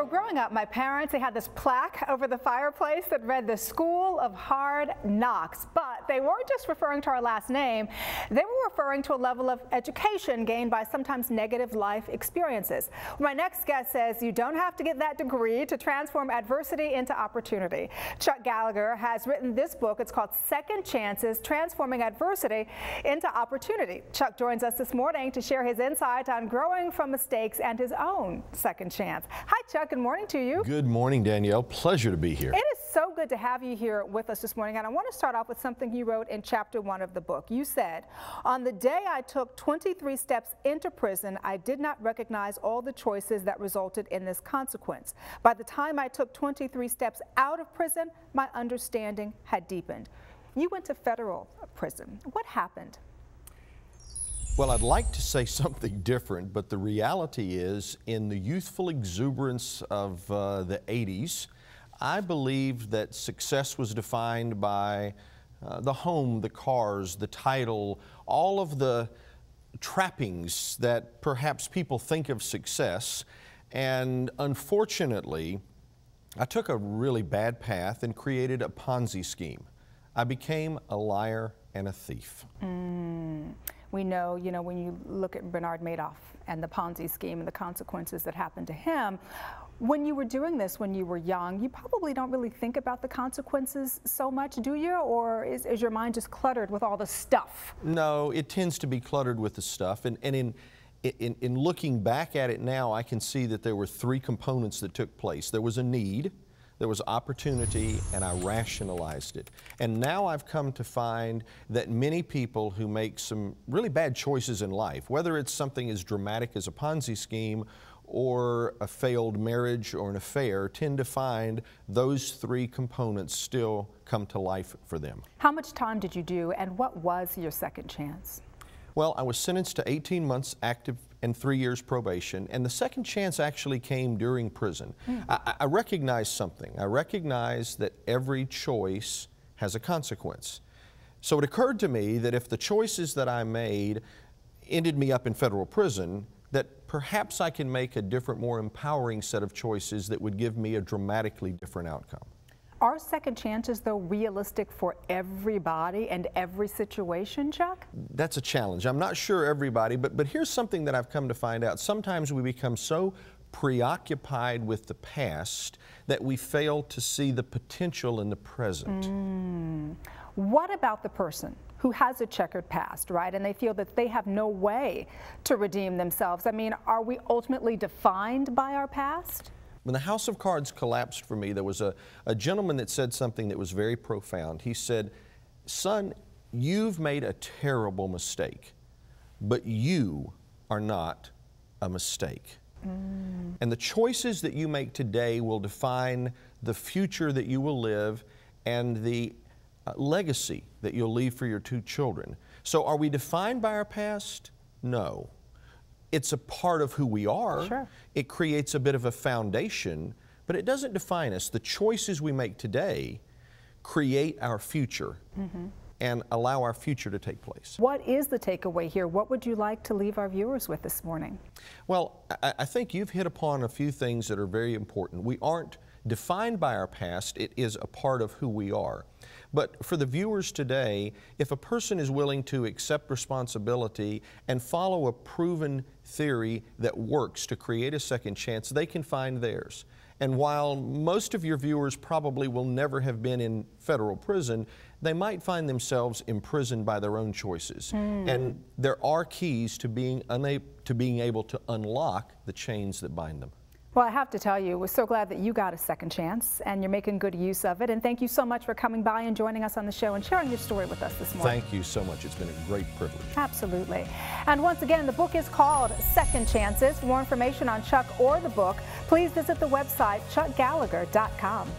Well, growing up, my parents, they had this plaque over the fireplace that read the School of Hard Knocks. But they weren't just referring to our last name. They were referring to a level of education gained by sometimes negative life experiences. My next guest says you don't have to get that degree to transform adversity into opportunity. Chuck Gallagher has written this book. It's called Second Chances, Transforming Adversity into Opportunity. Chuck joins us this morning to share his insight on growing from mistakes and his own second chance. Hi, Chuck. Good morning to you. Good morning, Danielle. Pleasure to be here. It is so good to have you here with us this morning. And I want to start off with something you wrote in chapter 1 of the book. You said, on the day I took 23 steps into prison, I did not recognize all the choices that resulted in this consequence. By the time I took 23 steps out of prison, my understanding had deepened. You went to federal prison. What happened? Well, I'd like to say something different, but the reality is, in the youthful exuberance of the 80s, I believed that success was defined by the home, the cars, the title, all of the trappings that perhaps people think of success. And unfortunately, I took a really bad path and created a Ponzi scheme. I became a liar and a thief. We know, when you look at Bernard Madoff and the Ponzi scheme and the consequences that happened to him, when you were doing this when you were young, you probably don't really think about the consequences so much, do you? Or is your mind just cluttered with all the stuff? No, it tends to be cluttered with the stuff. And in looking back at it now, I can see that there were 3 components that took place. There was a need, there was opportunity, and I rationalized it. And now I've come to find that many people who make some really bad choices in life, whether it's something as dramatic as a Ponzi scheme or a failed marriage or an affair, tend to find those 3 components still come to life for them. How much time did you do, and what was your second chance? Well, I was sentenced to 18 months active and 3 years probation, and the second chance actually came during prison. I recognized something. I recognized that every choice has a consequence. So it occurred to me that if the choices that I made ended me up in federal prison, that perhaps I can make a different, more empowering set of choices that would give me a dramatically different outcome. Are second chances, though, realistic for everybody and every situation, Chuck? That's a challenge. I'm not sure everybody, but here's something that I've come to find out. Sometimes we become so preoccupied with the past that we fail to see the potential in the present. What about the person who has a checkered past, right, and they feel that they have no way to redeem themselves? I mean, are we ultimately defined by our past? When the house of cards collapsed for me, there was a gentleman that said something that was very profound. He said, son, you've made a terrible mistake, but you are not a mistake. And the choices that you make today will define the future that you will live and the legacy that you'll leave for your 2 children. So are we defined by our past? No. It's a part of who we are. Sure. It creates a bit of a foundation, but it doesn't define us. The choices we make today create our future and allow our future to take place. What is the takeaway here? What would you like to leave our viewers with this morning? Well, I think you've hit upon a few things that are very important. We aren't defined by our past. It is a part of who we are. But for the viewers today, if a person is willing to accept responsibility and follow a proven theory that works to create a second chance, they can find theirs. And while most of your viewers probably will never have been in federal prison, they might find themselves imprisoned by their own choices. And there are keys to being able to unlock the chains that bind them. Well, I have to tell you, we're so glad that you got a second chance and you're making good use of it. And thank you so much for coming by and joining us on the show and sharing your story with us this morning. Thank you so much. It's been a great privilege. Absolutely. And once again, the book is called Second Chances. For more information on Chuck or the book, please visit the website chuckgallagher.com.